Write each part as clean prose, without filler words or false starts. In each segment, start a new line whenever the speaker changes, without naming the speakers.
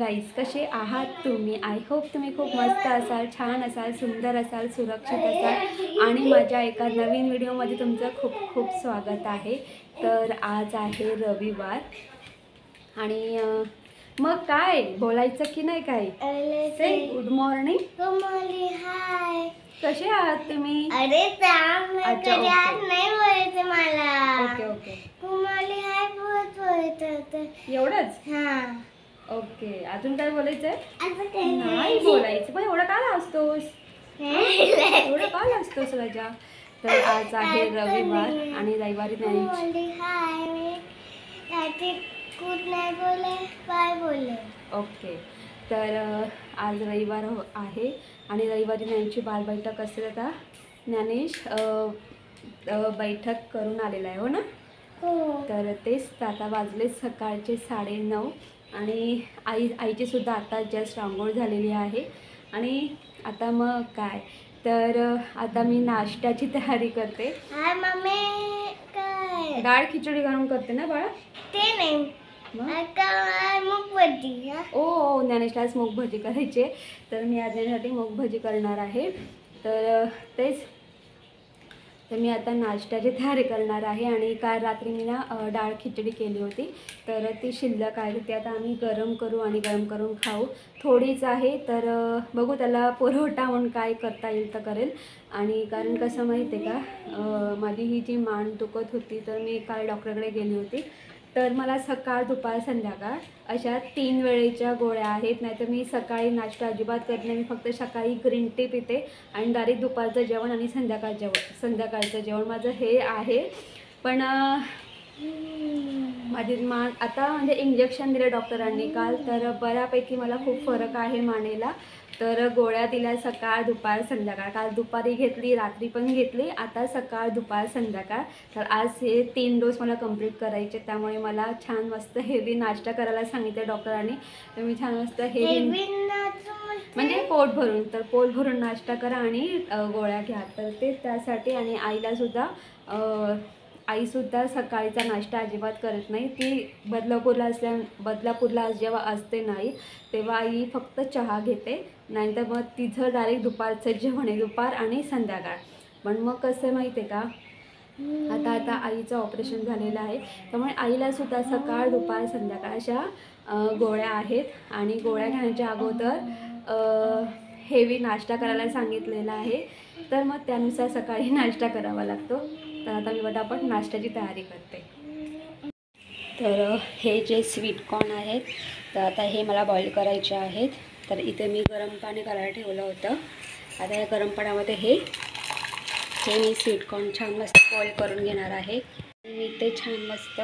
Guys, कसे आहात तुम्ही? आय होप तुम्ही खूप मस्त असाल, छान असाल, सुंदर असाल, सुरक्षित असाल आणि माझ्या एका नवीन व्हिडिओमध्ये तुमचं खूप खूप स्वागत आहे. तर आज आहे रविवार आणि मग काय बोलायचं की नाही? काय से good morning.
Good morning. Hi,
कसे आहात तुम्ही?
अरे
अच्छा, ओके.
नाही बोलायचं मला.
Okay okay,
good morning hi बहुत बोलायचं होतं.
एवढंच?
हां,
ओके. अजून काय बोलायचं आहे?
असं काही
नाही बोलायचं. पण एवढं का लाजतोस? एवढं का लाजतोस राजा? तर आज आहे रविवार आणि रविवारी
गुड
नाही.
मॉर्निंग हाय, मी रात्री गुड नाही बोले, बाय बोले.
ओके. तर आज रविवार आहे आणि रविवारी ज्ञानची बालबैठक असते. आता ज्ञानेश बैठक करून आलेला आहे, हो ना?
हो.
तर तेच आता वाजले सकाळचे 9:30 आणि आईची सुद्धा आता जस्ट आंघोळ झालेली आहे. आणि आता मग काय, तर आता मी नाश्त्याची तयारी करते.
हाय मम्मी, काय
डाळ खिचडी घालून करते ना बाळा?
ते नाही
मग
आता मूग भजी.
ओ ज्ञानेशलाच मूग भजी करायची आहे, तर मी आज यासाठी मूग भजी करणार आहे. तर तेच, तर मी आता नाश्त्याची तयारी करणार आहे. आणि काल रात्री मी ना डाळ खिचडी केली होती, तर ती शिल्लक आहे. ती आता आम्ही गरम करू आणि गरम करून खाऊ. थोडीच आहे, तर बघू त्याला पुरवठा म्हणून काय करता येईल तर करेल. आणि कारण कसं माहिती आहे का, माझी ही जी मान दुखत होती, तर मी काल डॉक्टरकडे गेली होती. तर मला सकाळ दुपार संध्याकाळ अशा 3 वेळेच्या गोळ्या आहेत. नाहीतर मी सकाळी नाश्ता अजिबात करत नाही. मी फक्त सकाळी ग्रीन टी पिते आणि डायरेक्ट दुपारचं जेवण आणि संध्याकाळचं जेवण माझं हे आहे. पण माझी मान आता म्हणजे इंजेक्शन दिलं डॉक्टरांनी काल, तर बऱ्यापैकी मला खूप फरक आहे मानेला. तर गोळ्या दिल्या सकाळ दुपार संध्याकाळ. काल दुपारी घेतली, रात्री पण घेतली, आता सकाळ दुपार संध्याकाळ. तर आज हे 3 डोस मला कंप्लीट करायचे. त्यामुळे मला छान मस्त हेवी नाश्ता करायला सांगितलं डॉक्टरांनी. तर मी छान मस्त हेवी म्हणजे पोट भरून, तर पोट भरून नाश्ता करा आणि गोळ्या घ्या. तर ते त्यासाठी. आणि आईसुद्धा सकाळीचा नाश्ता अजिबात करत नाही. ती बदलापूरला जेव्हा असते नाही, तेव्हा आई फक्त चहा घेते. नाहीतर मग तिचं डायरेक्ट दुपारचं जेवण आहे, दुपार आणि संध्याकाळ. पण मग कसं माहिती आहे का, आता आईचं ऑपरेशन झालेलं आहे, त्यामुळे आईलासुद्धा सकाळ दुपार संध्याकाळ अशा गोळ्या आहेत. आणि गोळ्या घेण्याच्या अगोदर हेवी नाश्ता करायला सांगितलेला आहे. तर मग त्यानुसार सकाळी नाश्ता करावा लागतो. तर आता मी पटापट नाश्त्याची तयारी करते. तर हे जे स्वीट कॉर्न आहेत, तर आता हे मला बॉईल करायचे आहेत. तर इथे मी गरम पाणी करायला ठेवलं होतं. आता या गरम पाण्यामध्ये हे मी स्वीट कॉर्न छान मस्त बॉईल करून घेणार आहे. मी ते छान मस्त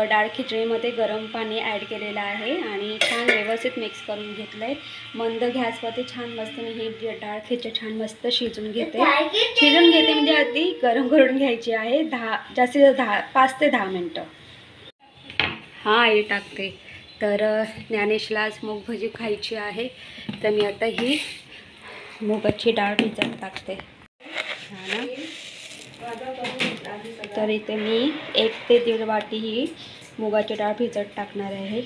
डाळ खिचडीमध्ये गरम पाणी ॲड केलेलं आहे आणि छान व्यवस्थित मिक्स करून घेतलं आहे. मंद गॅसवरती छान मस्त मी ही डाळ खिचडी छान मस्त शिजून घेते म्हणजे अगदी गरम करून घ्यायची आहे. जास्तीत 5 ते 10 मिनटं. हां, आई टाकते. तर ज्ञानेशला आज मूग भजी खायची आहे, तर मी आता ही मुगाची डाळ भिजत टाकते. हां ना. तर इथे मी 1 ते 1.5 वाटी ही मुगाची डाळ भिजत टाकणार आहे.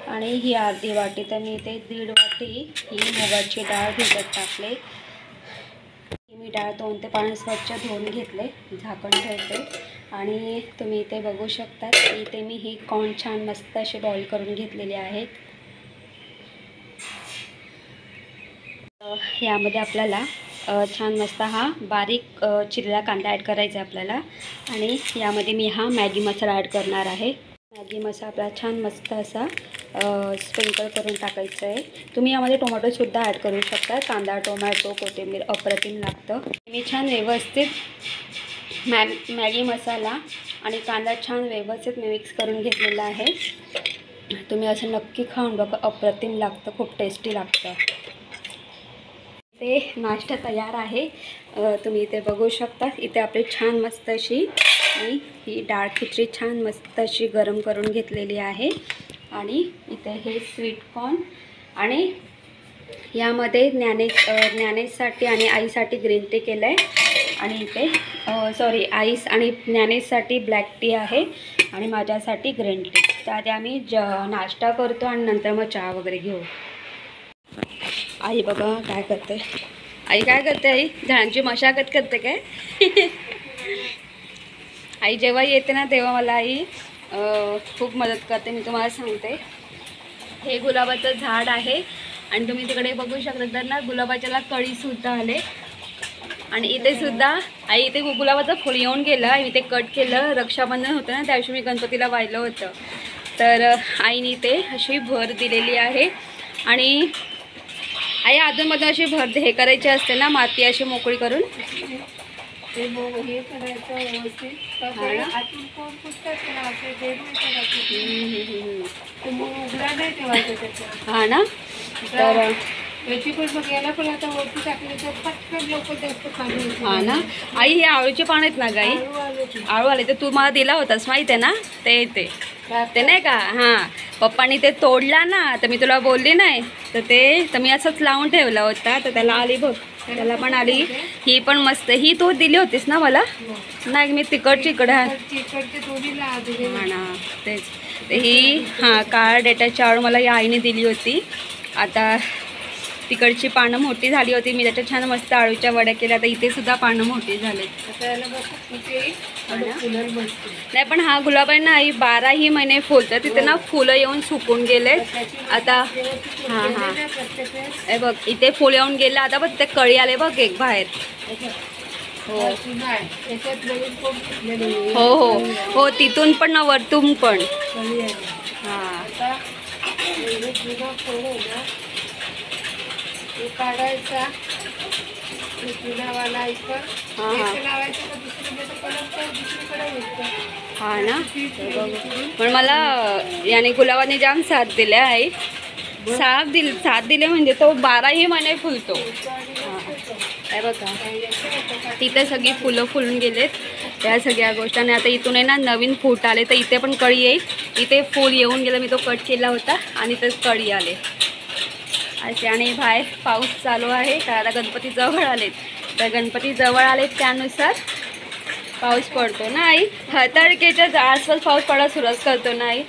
आणि ही अर्धी वाटी, तर मी इथे 1.5 वाटी ही मुगाची डाळ भिजत टाकले. मी डाळ 2 ते 5 स्वच्छ धुवून घेतले, झाकण ठेवते. आणि तुम्ही इथे बघू शकता, इथे मी ही कॉर्न छान मस्त असे बॉईल करून घेतलेले आहेत. यामध्ये आपल्याला छान मस्त हा बारीक चिरलेला कांदा ॲड करायचा आहे आपल्याला. आणि यामध्ये मी हा मॅगी मसाला ॲड करणार आहे. मॅगी मसाला आपला छान मस्त असा स्प्रिंकल करून टाकायचं आहे. तुम्ही यामध्ये टोमॅटोसुद्धा ॲड करू शकता. कांदा, टोमॅटो, कोथिंबीर अप्रतिम लागतं. मी छान व्यवस्थित मॅगी मसाला आणि कांदा छान व्यवस्थित मिक्स करून घेतलेला आहे. तुम्ही असं नक्की खाऊन बघा, अप्रतिम लागतं, खूप टेस्टी लागतं. ते नाश्ता तयार आहे. तुम्ही इथे बघू शकता, इथे आपली छान मस्त अशी मी ही डाळ खिचडी छान मस्त अशी गरम करून घेतलेली आहे. आणि इथे हे स्वीट कॉर्न आणि यामध्ये ज्ञानेशसाठी आणि आईसाठी ग्रीन टी केलं आहे. आणि इथे आईस आणि ज्ञानेशसाठी ब्लॅक टी आहे आणि माझ्यासाठी ग्रीन टी. तर आधी आम्ही नाश्ता करतो आणि नंतर मग चहा वगैरे घेऊ. आई बघा काय करते. आई काय करते? आई झाडांची मशागत करते काय? आई जेव्हा येते ना तेव्हा मला आई खूप मदत करते. मी तुम्हाला सांगते, हे गुलाबाचं झाड आहे आणि तुम्ही तिकडे बघू शकता तर ना गुलाबाच्याला कळीसुद्धा आले. आणि इथे सुद्धा आई इथे गुलाबाचं फुल येऊन गेलं. आई इथे कट केलं. रक्षाबंधन होतं ना त्या दिवशी मी गणपतीला वाहिलं होतं. तर आईने इथे अशी भर दिलेली आहे. आणि आई अजूनमधून अशी भर हे करायची असते ना, माती अशी मोकळी करून
हे करायचं व्यवस्थित. उघडा नाही ठेवायचं त्याचा.
हा ना. तर
त्याची पण मग याला पण आता वरती टाकली तर पटकन लवकर जास्त खाली होते.
हा ना. आई हे आळूचे पान आहेत ना गाई? आळू आले ते तू मला दिला होतास माहिती आहे ना. ते नाही का? हां, पप्पानी ते तोडला ना, तर मी तुला बोलली नाही तर मी असंच लावून ठेवला होता. तर त्याला आली बघ, त्याला पण आली. ही पण मस्त. ही तू दिली होतीस ना मला? नाही, मी तिकडची इकडे. हां ना, तेच. ही काळा डेटाची आळू मला या आईने दिली होती. आता तिकडची पानं मोठी झाली होती. मी त्याच्या छान मस्त आळूच्या वड्या केल्या. आता इथे सुद्धा पानं मोठी झाले. नाही पण हा गुलाब आहे ना आई 12ही महिने फुलतं. तिथे ना फुलं येऊन सुकून गेले आता. हां, हे बघ इथे फुलं येऊन गेले. आता बघ ते कळी आले बघ एक बाहेर. हो हो हो, तिथून पण ना वरतून पण. हां
काढायचा
हा ना. पण मला याने गुलाबाने जाम साथ दिल्या आई. साथ दिले म्हणजे तो 12ही महिने फुलतो. हे बघा तिथे सगळी फुलं फुलून गेलेत त्या सगळ्या गोष्टी. आता इथून आहे ना नवीन फूट आले तर इथे पण कळी येईल. इथे फूल येऊन गेलं, मी तो कट केला होता आणि तर कळी आले असे. आणि बाहेर पाऊस चालू आहे कारण आता गणपती जवळ आलेत. तर गणपती जवळ आलेत त्यानुसार पाऊस पडतो ना आई. तारखेच्या आसपास पाऊस पडायला सुरुवात करतो ना आई.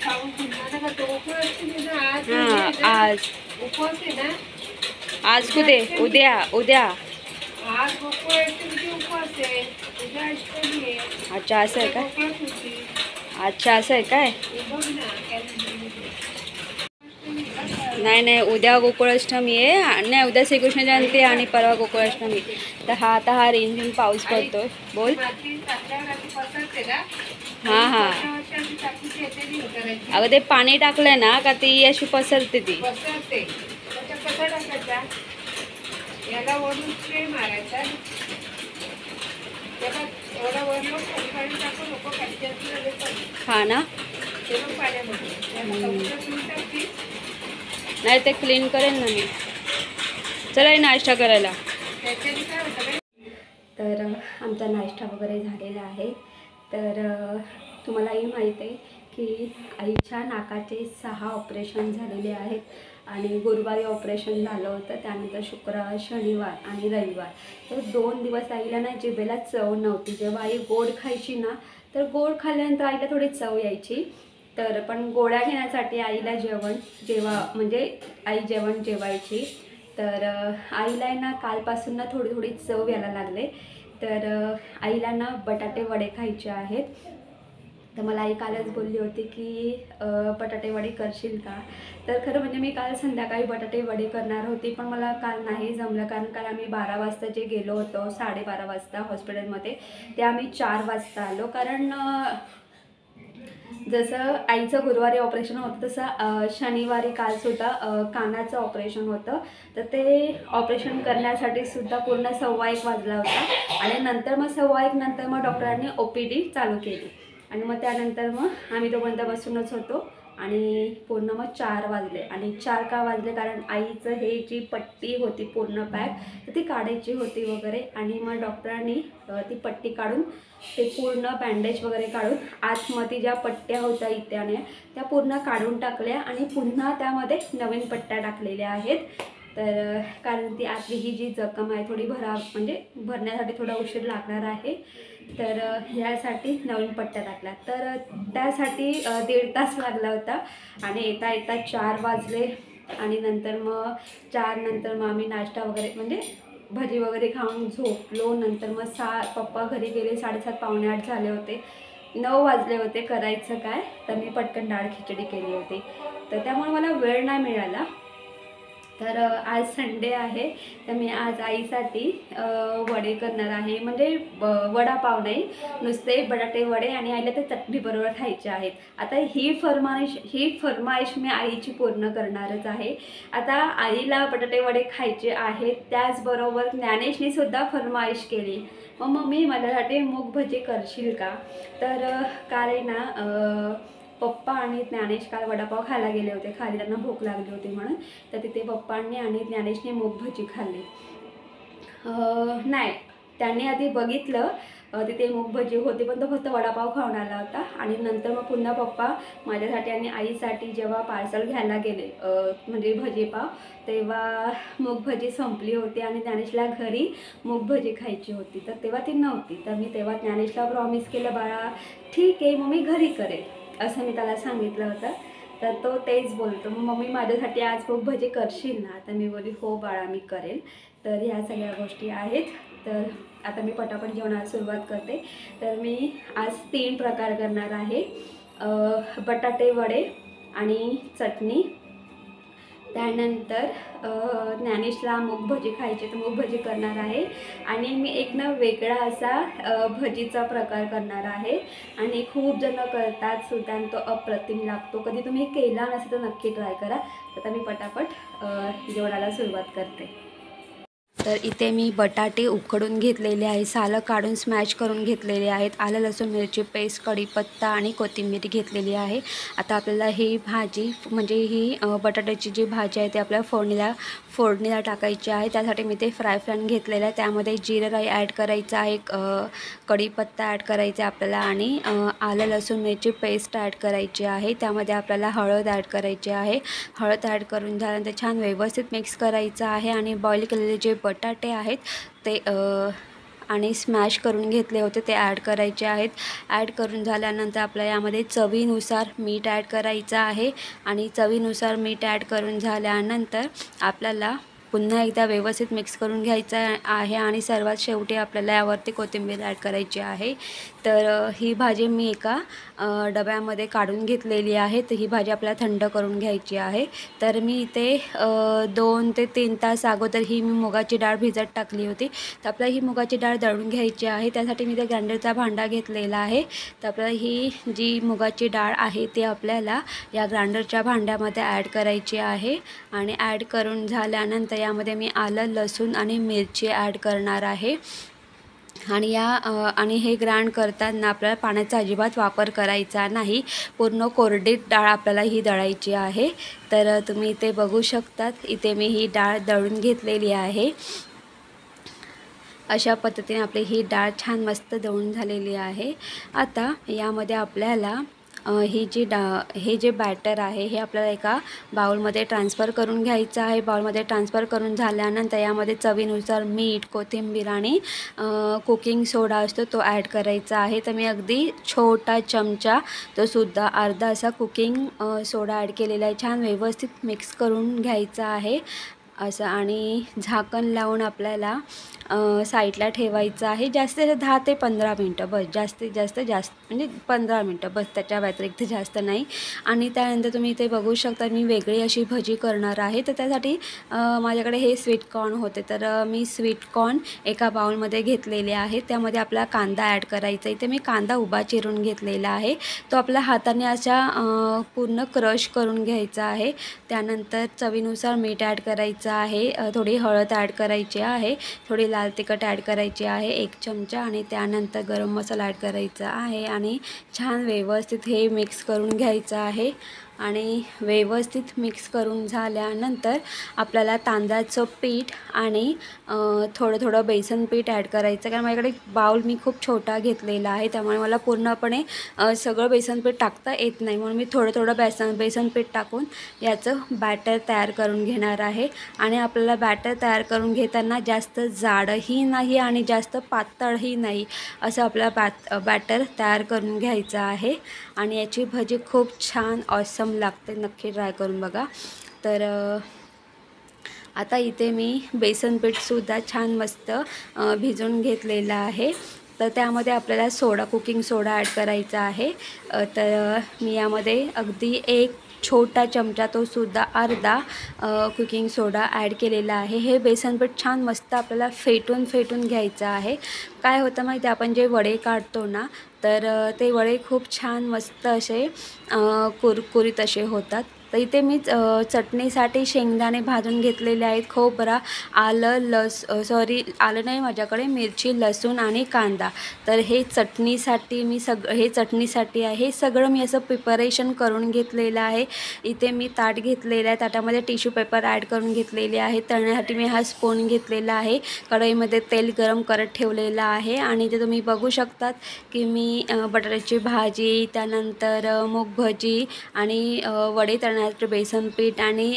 हां, आज कुठे? उद्या. अच्छा असं आहे का? अच्छा असं आहे काय? नाही उद्या गोकुळाष्टमी आहे. नाही, उद्या श्रीकृष्ण जयंती आणि परवा गोकुळाष्टमी. तर हा रिमझिम पाऊस पडतोय. बोल. हां अगं ते पाणी टाकलंय ना का ती अशी पसरते ती. हा ना. नाही ते क्लीन करेल ना मी. चला नाश्ता करायला. तर आमचा नाश्ता वगैरे झालेला आहे. तर तुम्हालाही माहीत आहे की आईच्या नाकाचे 6 ऑपरेशन झालेले आहेत. आणि गुरुवारी ऑपरेशन झालं होतं. त्यानंतर शुक्रवार, शनिवार आणि रविवार. तर 2 दिवस आईला ना जिभेला चव नव्हती. जेव्हा आई गोड खायची ना तर गोड खाल्ल्यानंतर आईला थोडी चव यायची. तर पण गोळ्या घेण्यासाठी आईला म्हणजे आई जेवायची. तर आईला ना कालपासून ना थोडी चव यायला लागले. तर आईला ना बटाटे वडे खायचे आहेत. तर मला आई कालच बोलली होती की बटाटे वडे करशील का? तर खरं म्हणजे मी काल संध्याकाळी बटाटे वडे करणार होती पण मला काल नाही जमलं. कारण काल आम्ही 12 वाजता जे गेलो होतो 12:30 वाजता हॉस्पिटलमध्ये, ते आम्ही 4 वाजता आलो. कारण जसं आईचं गुरुवारी ऑपरेशन होतं तसं शनिवारी कालसुद्धा कानाचं ऑपरेशन होतं. तर ते ऑपरेशन करण्यासाठी सुद्धा पूर्ण 1:15 वाजला होता. आणि नंतर मग 1:15 नंतर मग डॉक्टरांनी OPD चालू केली. आणि मग त्यानंतर मग आम्ही दोघांदा बसूनच होतो. आणि पूर्ण मग 4 वाजले. आणि 4 का वाजले कारण आईचं हे जी पट्टी होती पूर्ण पॅक तर ती काढायची होती वगैरे. आणि मग डॉक्टरांनी ती पट्टी काढून ते पूर्ण बँडेज वगैरे काढून आतमध्ये ज्या पट्ट्या होत्या इत्याने त्या पूर्ण काढून टाकल्या आणि पुन्हा त्यामध्ये नवीन पट्ट्या टाकलेल्या आहेत. तर कारण ती आतली ही जी जखम आहे थोडी म्हणजे भरण्यासाठी थोडा उशीर लागणार आहे. तर ह्यासाठी नवीन पट्ट्या टाकल्या. तर त्यासाठी 1.5 तास लागला होता आणि येता येता 4 वाजले आणि नंतर मग 4 नंतर मग आम्ही नाश्ता वगैरे म्हणजे भजी वगैरे खाऊन झोपलो. नंतर मग पप्पा घरी गेले, 7:30 पावणे 8 झाले होते. 9 वाजले होते. करायचं काय, तर मी पटकन डाळ खिचडी केली होती. तर त्यामुळे मला वेळ नाही मिळाला. तर आज संडे आहे, तर मी आज आईसाठी वडे करणार आहे. म्हणजे वडापाव नाही, नुसते बटाटे वडे आणि आईला ते चटणीबरोबर खायचे आहेत. आता ही फरमाईश मी आईची पूर्ण करणारच आहे. आता आईला बटाटे वडे खायचे आहेत, त्याचबरोबर ज्ञानेशने सुद्धा फरमाईश केली, मग मम्मी माझ्यासाठी मूग भजी करशील का. तर काल आहे ना पप्पा आणि ज्ञानेश काल वडापाव खायला गेले होते, खाली त्यांना भूक लागली होती म्हणून. तर तिथे पप्पांनी आणि ज्ञानेशने मूग भजी खाल्ली. नाही, त्यांनी आधी बघितलं तिथे मूग भजी होती, पण तो फक्त वडापाव खाऊन आला होता. आणि नंतर मग पुन्हा पप्पा माझ्यासाठी आणि आईसाठी जेव्हा पार्सल घ्यायला गेले म्हणजे भजीपाव, तेव्हा मूग भजी संपली होती आणि ज्ञानेशला घरी मूग भजी खायची होती. तर तेव्हा ती नव्हती. तर मी तेव्हा ज्ञानेशला प्रॉमिस केलं, बाळा ठीक आहे मग मी घरी करेल, असं मी त्याला सांगितलं होतं. तर तो तेच बोलतो, मग मम्मी माझ्यासाठी आज मूग भजी करशील ना. तर मी बोलली हो बाळा मी करेल. तर ह्या सगळ्या गोष्टी आहेत. तर आता मी पटापट जेवणाला सुरुवात करते. तर मी आज 3 प्रकार करणार आहे. बटाटे वडे आणि चटणी. त्यानंतर ज्ञानेशला मूग भजी खायची तर मूग भजी करणार आहे. आणि मी एक ना वेगळा असा भजीचा प्रकार करणार आहे आणि खूप जण करतात सुद्धा, तो अप्रतिम लागतो. कधी तुम्ही केला नसेल तर नक्की ट्राय करा. आता मी पटापट जेवणाला सुरुवात करते. तर इथे मी बटाटे उकडून घेतलेले आहे, सालं काढून स्मॅश करून घेतलेले आहेत. आलं लसूण मिरची पेस्ट, कढीपत्ता आणि कोथिंबीर घेतलेली आहे. आता आपल्याला ही भाजी म्हणजे ही बटाट्याची जी भाजी आहे ती आपल्याला फोडणीला टाकायची आहे. त्यासाठी मी ते फ्राय पॅन घेतलेलं आहे. त्यामध्ये जिरं राई ॲड करायचं आहे, कढीपत्ता ॲड करायचा आहे आपल्याला आणि आलं लसूण मिरची पेस्ट ॲड करायची आहे. त्यामध्ये आपल्याला हळद ॲड करायची आहे. हळद ॲड करून झाल्यानंतर छान व्यवस्थित मिक्स करायचं आहे. आणि बॉईल केलेले जे बटाटे आहेत ते आणि स्मॅश करून घेतले होते ते ॲड करायचे आहेत. ॲड करून झाल्यानंतर आपल्याला यामध्ये चवीनुसार मीठ ॲड करायचं आहे. आणि चवीनुसार मीठ ॲड करून झाल्यानंतर आपल्याला पुन्हा एकदा व्यवस्थित मिक्स करून घ्यायचं आहे. आणि सर्वात शेवटी आपल्याला यावरती कोथिंबीर ॲड करायची आहे. तर ही भाजी मी एका डब्यामध्ये काढून घेतलेली आहे. तर ही भाजी आपल्याला थंड करून घ्यायची आहे. तर मी इथे 2 ते 3 तास अगोदर ही मी मुगाची डाळ भिजत टाकली होती. तर आपल्याला ही मुगाची डाळ दळून घ्यायची आहे. त्यासाठी मी ते ग्राइंडरचा भांडा घेतलेला आहे. तर आपल्याला ही जी मुगाची डाळ आहे ती आपल्याला या ग्राइंडरच्या भांड्यामध्ये ॲड करायची आहे. आणि ॲड करून झाल्यानंतर यामध्ये मी आलं लसूण आणि मिरची ॲड करणार आहे. आणि हे ग्राइंड करताना आपल्याला पाण्याचा अजिबात वापर करायचा नाही. पूर्ण कोरडी डाळ आपल्याला ही दळायची आहे. तर तुम्ही इथे बघू शकतात, इथे मी ही डाळ दळून घेतलेली आहे. अशा पद्धतीने आपली ही डाळ छान मस्त दळून झालेली आहे. आता यामध्ये आपल्याला हे जे बॅटर आहे हे आपल्याला एका बाउलमध्ये ट्रान्सफर करून घ्यायचं आहे. बाउलमध्ये ट्रान्सफर करून झाल्यानंतर यामध्ये चवीनुसार मीठ, कोथिंबीर आणि कुकिंग सोडा असतो तो ॲड करायचा आहे. तर मी अगदी छोटा चमचा तो सुद्धा अर्धा असा कुकिंग सोडा ॲड केलेला आहे. छान व्यवस्थित मिक्स करून घ्यायचा आहे असं. आणि झाकण लावून आपल्याला साईडला ठेवायचं आहे. जास्तीत जास्त 10 ते 15 मिनटं बस. जास्तीत जास्त म्हणजे 15 मिनटं बस, त्याच्या व्यतिरिक्त जास्त नाही. आणि त्यानंतर तुम्ही इथे बघू शकता मी वेगळी अशी भजी करणार आहे. तर त्यासाठी माझ्याकडे हे स्वीट कॉर्न होते. तर मी स्वीट कॉर्न एका बाउलमध्ये घेतलेले आहे. त्यामध्ये आपला कांदा ॲड करायचा. इथे मी कांदा उभा चिरून घेतलेला आहे. तो आपल्या हाताने अशा पूर्ण क्रश करून घ्यायचा आहे. त्यानंतर चवीनुसार मीठ ॲड करायचं आहे. थोडी हळद ॲड करायची आहे. थोडी लाल तिखट ॲड करायची आहे 1 चमचा. आणि त्यानंतर गरम मसाला ॲड करायचा आहे. आणि छान व्यवस्थित हे मिक्स करून घ्यायचं आहे. आणि व्यवस्थित मिक्स करून झाल्यानंतर आपल्याला तांदळाचं पीठ आणि थोडं थोडं बेसन पीठ ॲड करायचं, कारण माझ्याकडे बाउल मी खूप छोटा घेतलेला आहे, त्यामुळे मला पूर्णपणे सगळं बेसन पीठ टाकता येत नाही, म्हणून मी थोडं थोडं बेसन पीठ टाकून याचं बॅटर तयार करून घेणार आहे. आणि आपल्याला बॅटर तयार करून घेताना जास्त जाडही नाही आणि जास्त पातळही नाही, असं आपल्याला बॅटर तयार करून घ्यायचं आहे. आणि याची भजी खूप छान ऑसम लागते, नक्की ट्राय करून बघा. तर आता इथे मी बेसन पीठसुद्धा छान मस्त भिजवून घेतलेलं आहे. तर त्यामध्ये आपल्याला कुकिंग सोडा ॲड करायचा आहे. तर मी यामध्ये अगदी एक छोटा चमचा, तो सुद्धा अर्धा कुकिंग सोडा ॲड केलेला आहे. हे बेसन पीठ छान मस्त आपल्याला फेटून घ्यायचं आहे. काय होतं माहिती आहे, आपण जे वडे काढतो ना, तर ते वडे खूप छान मस्त असे कुरकुरीत असे होतात. तर इथे मी चटणीसाठी शेंगदाणे भाजून घेतलेले आहेत, खोबरा, आलं नाही माझ्याकडे, मिरची, लसूण आणि कांदा. तर हे चटणीसाठी आहे. हे सगळं मी असं प्रिपरेशन करून घेतलेलं आहे. इथे मी ताट घेतलेलं आहे, ताटामध्ये टिश्यू पेपर ॲड करून घेतलेले आहे. तळण्यासाठी मी हा स्पून घेतलेला आहे. कढईमध्ये तेल गरम करत ठेवलेलं आहे. आणि इथे तुम्ही बघू शकतात की मी बटाट्याची भाजी, त्यानंतर मूग भजी आणि वडे तळण्यासाठी बेसन पीठ आणि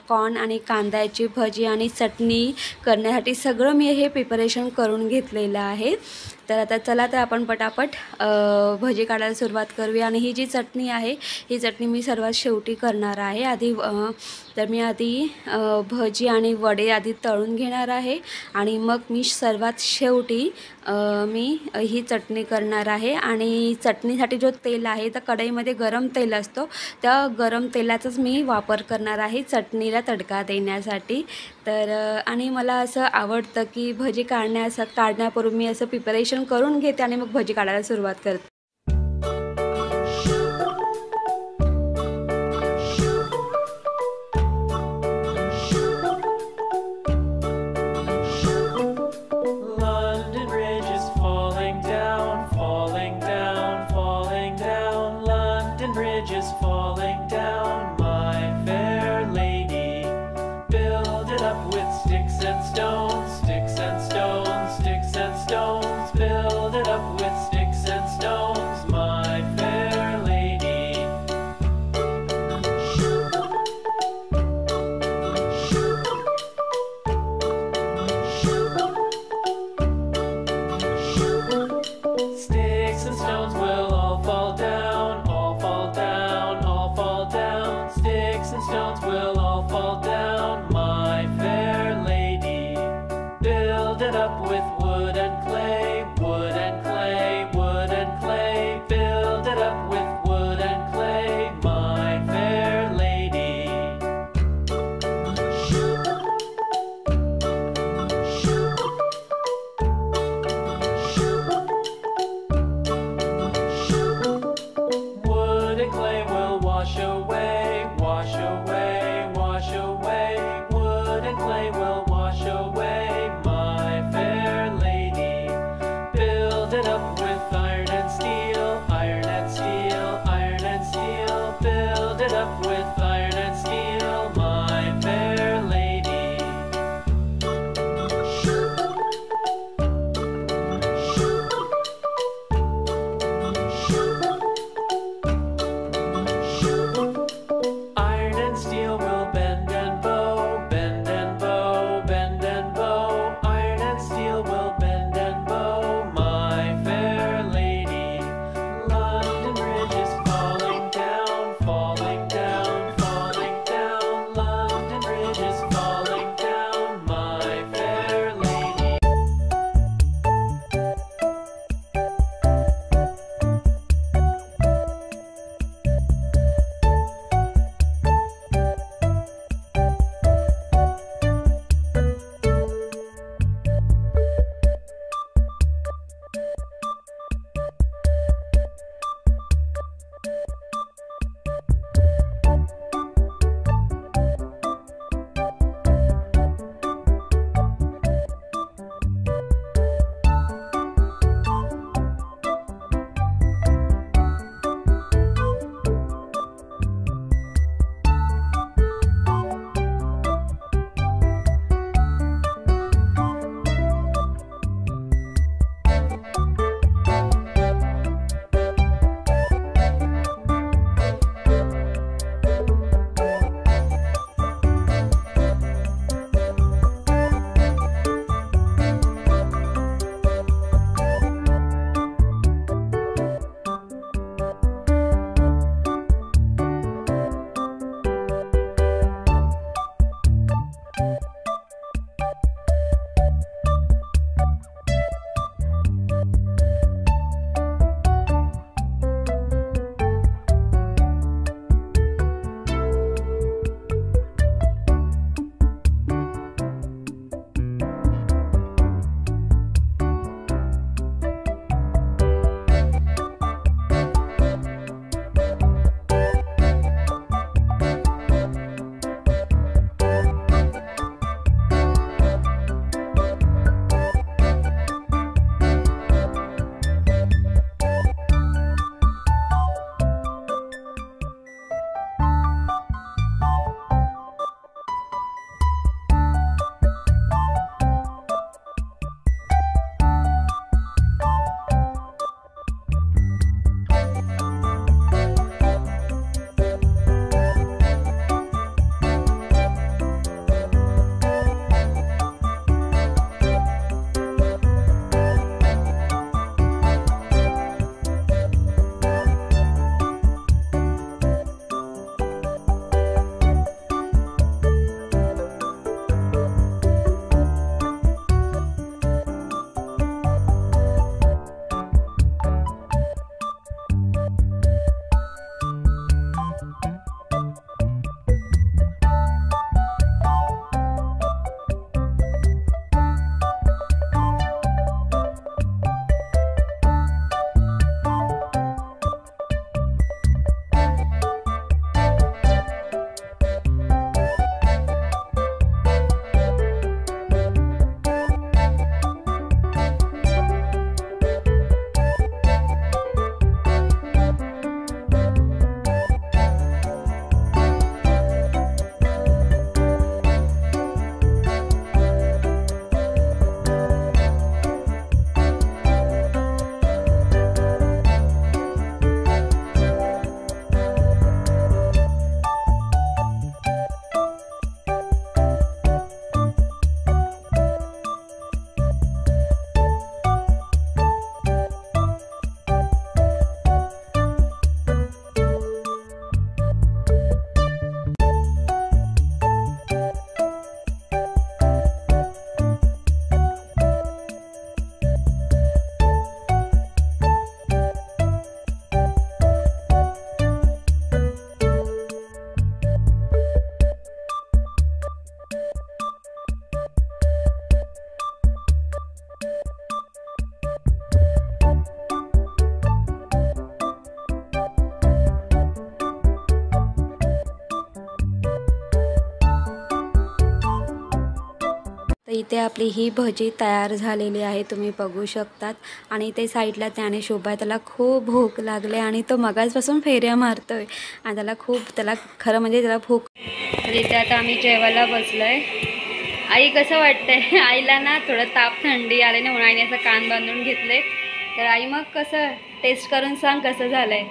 कॉर्न आणि कांद्याची भजी आणि चटणी करण्यासाठी सगळं मी हे प्रिपरेशन करून घेतलेलं आहे. तर आता चला, तर आपण पटापट भजी काढायला सुरुवात करूया. आणि ही जी चटणी आहे, ही चटणी मी सर्वात शेवटी करणार आहे. तर मी आधी भजी आणि वडे आधी तळून घेणार आहे आणि मग मी सर्वात शेवटी मी ही चटणी करणार आहे. आणि चटणीसाठी जो तेल आहे, तर कढईमध्ये गरम तेल असतो, त्या गरम तेलाचाच मी वापर करणार आहे चटणीला तडका देण्यासाठी. तर आणि मला असं आवडतं की भजी काढण्यापूर्वी मी असं प्रिपरेशन करून घेते आणि मग भजी काढायला सुरुवात करते.
Iron and steel will bend and bow, my fair
इथे आपली ही भजी तयार झालेली आहे, तुम्ही बघू शकतात. आणि ते साईडला त्याने शोभा, त्याला खूप भूक लागले आणि तो मगाचपासून फेऱ्या मारतोय आणि त्याला खरं म्हणजे त्याला भूक. तर इथे आता आम्ही जेवायला बसलोय. आई कसं वाटतंय? आईला ना थोडं ताप थंडी आले ना, म्हणून आईने असं कान बांधून घेतले. तर आई मग कसं टेस्ट करून सांग कसं झालंय.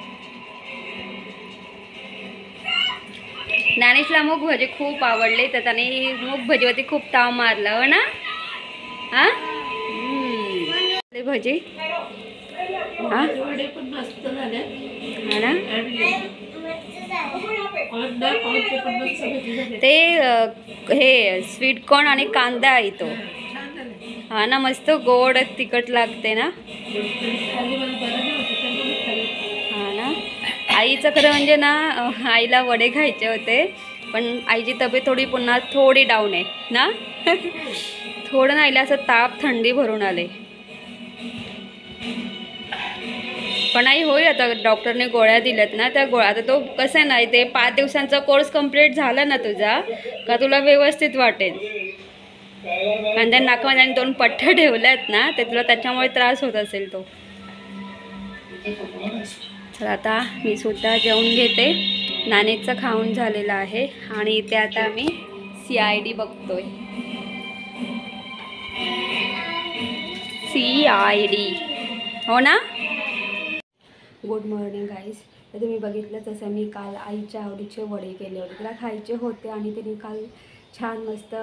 ज्ञानेशला मूग भजी खूप आवडले, तर त्याने मूग भजीवरती खूप ताव मारला हो ना. हां भजी हां ना. ते हे स्वीट कॉर्न आणि कांदा आहे तो. हा ना, मस्त गोड तिखट लागते ना. हा ना. आईचं खरं म्हणजे ना, आईला वडे खायचे होते, पण आईची तब्येत थोडी डाऊन आहे ना. थोडं ना आईला असं ताप थंडी भरून आले. पण आई होईल आता, डॉक्टरने गोळ्या दिल्यात ना, त्या गोळ्या आता तो कसं आहे ना, ते 5 दिवसांचा कोर्स कंप्लीट झाला ना तुझा का तुला व्यवस्थित वाटेल. आणि त्या नाकामध्ये 2 पट्ट्या ठेवल्यात ना, ते तुला त्याच्यामुळे त्रास होत असेल तो. तर आता मी सुद्धा जेवून घेते. नानेचं खाऊन झालेलं आहे आणि इथे आता आम्ही CID बघतोय. CID हो ना. Good morning guys. तर तुम्ही बघितलं तसं मी काल आईच्या आवडीचे वडे केले होते, तिला खायचे होते आणि तिने काल छान मस्त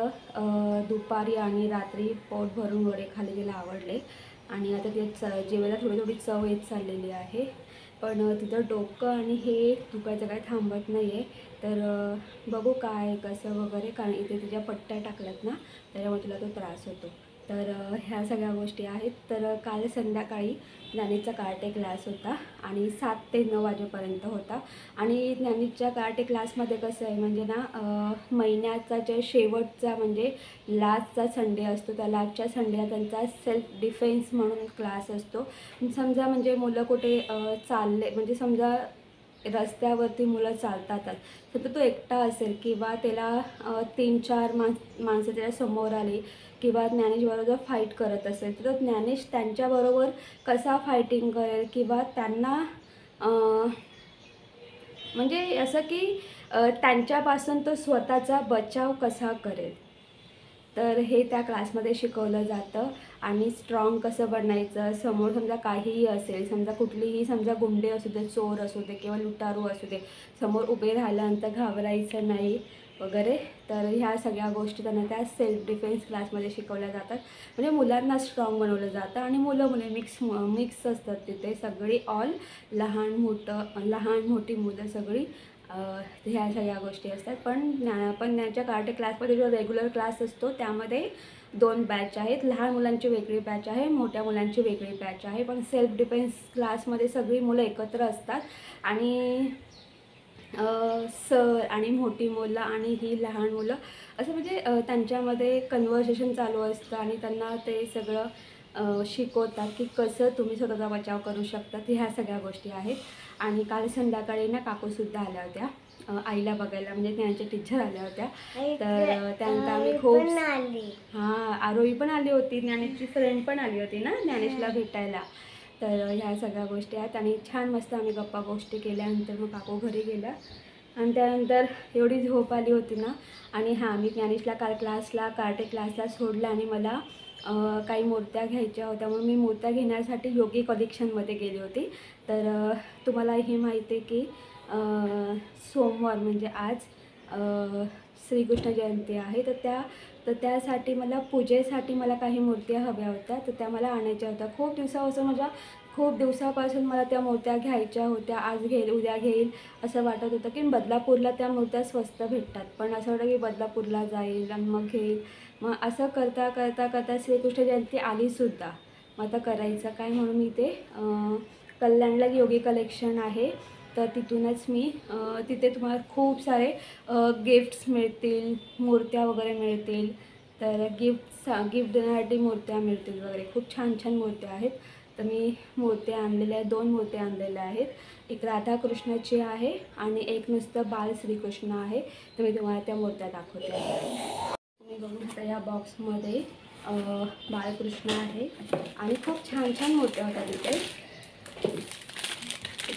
दुपारी आणि रात्री पोट भरून वडे खाल्ले, तिला आवडले. आणि आता ते जेवायला थोडी चव येत चाललेली आहे. पण तिथं डोकं आणि हे दुखायचं काय थांबत नाही आहे. तर बघू काय कसं वगैरे, कारण इथे तिच्या पट्ट्या टाकल्यात ना, त्याच्यामुळे तिला तो त्रास होतो. तर ह्या सगळ्या गोष्टी आहेत. तर काल संध्याकाळी ज्ञानेचा कराटे क्लास होता आणि 7 ते 9 वाजेपर्यंत होता. आणि ज्ञानेच्या कराटे क्लासमध्ये कसं आहे म्हणजे ना, महिन्याचा जे शेवटचा म्हणजे लास्टचा संडे असतो, त्या लास्टच्या संडेला त्यांचा सेल्फ डिफेन्स म्हणून क्लास असतो. समजा म्हणजे मुलं कुठे चालले, म्हणजे समजा रस्त्यावरती मुलं चालतातच, तर तो एकटा असेल किंवा त्याला 3-4 माणसं त्याच्या समोर आली किंवा ज्ञानेशबरोबर फाईट करत असेल, तर ज्ञानेश त्यांच्याबरोबर कसा फायटिंग करेल किंवा त्यांना म्हणजे असं की त्यांच्यापासून तो स्वतःचा बचाव कसा करेल, तर हे त्या क्लासमध्ये शिकवलं जातं. आणि स्ट्रॉंग कसं बनायचं, समोर समजा काहीही असेल, समजा कुठलीही समजा गुंडे असू दे, चोर असू दे किंवा लुटारू असू दे, समोर उभे राहिल्यानंतर घाबरायचं नाही वगैरे. तर ह्या सगळ्या गोष्टी त्यांना त्या सेल्फ डिफेन्स क्लासमध्ये शिकवल्या जातात. म्हणजे मुलांना स्ट्रॉंग बनवलं जातं आणि मुलं मुले मिक्स असतात तिथे सगळी, ऑल लहान मोठी मुलं सगळी, ह्या सगळ्या गोष्टी असतात. पण त्यांच्या कराटे क्लासमध्ये जो रेग्युलर क्लास असतो त्यामध्ये 2 बॅच आहेत. लहान मुलांची वेगळी बॅच आहे, मोठ्या मुलांची वेगळी बॅच आहे. पण सेल्फ डिफेन्स क्लासमध्ये सगळी मुलं एकत्र असतात आणि सर आणि मोठी मुलं आणि ही लहान मुलं असं म्हणजे त्यांच्यामध्ये कन्व्हर्सेशन चालू असतं आणि त्यांना ते सगळं शिकवतात की कसं तुम्ही स्वतःचा बचाव करू शकतात. ह्या सगळ्या गोष्टी आहेत. आणि काल संध्याकाळी ना काकूसुद्धा आल्या होत्या आईला बघायला, म्हणजे त्यांच्या टीचर आल्या होत्या. तर त्यानंतर आम्ही खूप आरोही पण आली होती, ज्ञानेशची फ्रेंड पण आली होती ना ज्ञानेशला भेटायला. तर ह्या सगळ्या गोष्टी आहेत आणि छान मस्त आम्ही गप्पा गोष्टी केल्यानंतर मग काकू घरी गेल्या. आणि त्यानंतर एवढी झोप आली होती ना. आणि मी ज्ञानेशला काल कराटे क्लासला सोडलं आणि मला काही मूर्त्या घ्यायच्या होत्या, म्हणून मी मूर्त्या घेण्यासाठी योगी कलेक्शनमध्ये गेली होती. तर तुम्हाला हे माहिती आहे की सोमवार म्हणजे आज श्रीकृष्ण जयंती आहे, तर त्यासाठी मला पूजेसाठी मला काही मूर्त्या हव्या होत्या, तर त्या मला आणायच्या होत्या. खूप दिवसापासून मला त्या मूर्त्या घ्यायच्या होत्या. आज घेईल उद्या घेईल असं वाटत होतं की बदलापूरला त्या मूर्त्या स्वस्त भेटतात, पण असं वाटतं की बदलापूरला जाईल आणि मग घेईल. मग असं करता श्रीकृष्ण जयंती आलीसुद्धा. मग आता करायचं काय, म्हणून मी ते कल्याणला योगी कलेक्शन आहे, तर तिथूनच मी तिथे तुम्हाला खूप सारे गिफ्ट्स मिळतील, मूर्त्या वगैरे मिळतील. तर गिफ्ट देण्यासाठी मूर्त्या मिळतील वगैरे, खूप छान छान मूर्त्या आहेत. तर मी मूर्त्या आणलेल्या आहेत, 2 मूर्त्या आणलेल्या आहेत. एक राधाकृष्णाची आहे आणि एक नुसतं बाल श्रीकृष्ण आहे. तर मी तुम्हाला त्या मूर्त्या दाखवते. मी बघू शकता या बॉक्समध्ये बाळकृष्ण आहे आणि खूप छान छान मूर्त्या होत्या तिथे.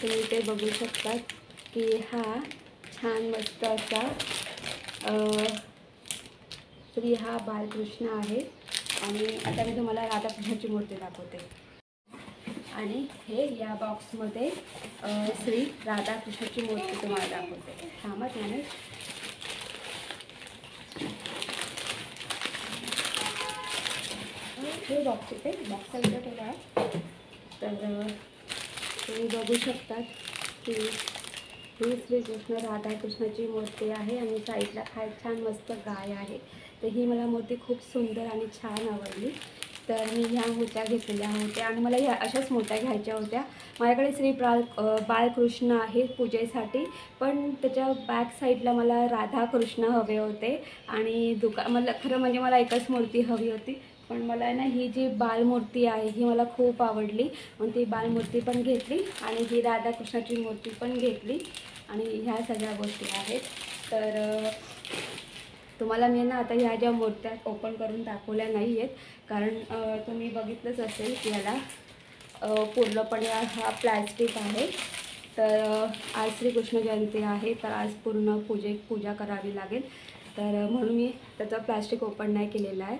तुम्ही इथे बघू शकतात की हा छान मस्त असा श्री हा बाळकृष्ण आहे. आणि आता मी तुम्हाला राधाकृष्णाची मूर्ती दाखवते. आणि हे या बॉक्समध्ये श्री राधाकृष्णाची मूर्ती तुम्हाला दाखवते. थांबत नाही हे बॉक्स इथे बॉक्स इथे ठेवा. तर तुम्ही बघू शकतात की ही श्रीकृष्ण राधाकृष्णाची मूर्ती आहे आणि साईडला काय छान मस्त गाय आहे. तर ही मला मूर्ती खूप सुंदर आणि छान आवडली. तर मी ह्या मूर्त्या घेतलेल्या होत्या आणि मला ह्या अशाच मूर्त्या घ्यायच्या होत्या. माझ्याकडे श्री बाळकृष्ण आहे पूजेसाठी, पण त्याच्या बॅक साईडला मला राधाकृष्ण हवे होते आणि मला खरं म्हणजे मला एकच मूर्ती हवी होती. पण मला ना ही जी बालमूर्ती आहे ही मला खूप आवडली म्हणून ती बालमूर्ती पण घेतली आणि ही राधाकृष्णाची मूर्ती पण घेतली आणि ह्या सगळ्या गोष्टी आहेत. तर तुम्हाला मी ना आता ह्या ज्या मूर्त्या ओपन करून दाखवल्या नाही आहेत, कारण तुम्ही बघितलंच असेल की याला पूर्णपणे हा प्लॅस्टिक आहे. तर आज श्रीकृष्ण जयंती आहे, तर आज पूर्ण पूजा करावी लागेल. तर म्हणून मी त्याचं प्लॅस्टिक ओपन नाही केलेलं आहे.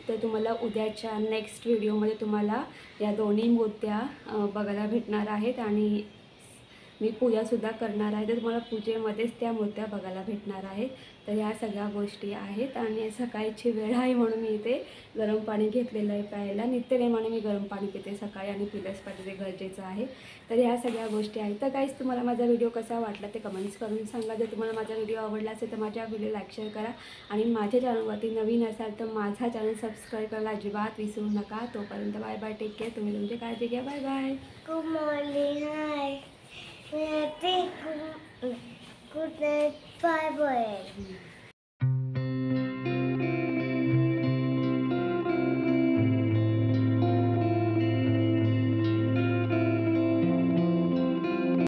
तर तुम्हाला उद्याच्या नेक्स्ट व्हिडिओमध्ये तुम्हाला या दोन्ही मूर्त्या बघायला भेटणार आहेत आणि मी पूजासुद्धा करणार आहे. तर तुम्हाला पूजेमध्येच त्या मूर्त्या बघायला भेटणार आहेत. तर ह्या सगळ्या गोष्टी आहेत आणि सकाळची वेळ आहे म्हणून मी इथे गरम पाणी घेतलेलं आहे प्यायला. नित्यनेमाने मी गरम पाणी पिते सकाळी आणि पिलंच पाहिजे, ते गरजेचं आहे. तर ह्या सगळ्या गोष्टी आहेत. तर गाईज तुम्हाला माझा व्हिडिओ कसा वाटला ते कमेंट्स करून सांगा. जर तुम्हाला माझा व्हिडिओ आवडला असेल तर माझ्या व्हिडिओ लाईक शेअर करा आणि माझ्या चॅनलवरती नवीन असाल तर माझा चॅनल सबस्क्राईब करायला अजिबात विसरू नका. तोपर्यंत बाय बाय, टेक केअर. तुम्ही तुमची काळजी घ्या. Bye bye.
Good morning. Hi. Good night. Bye bye.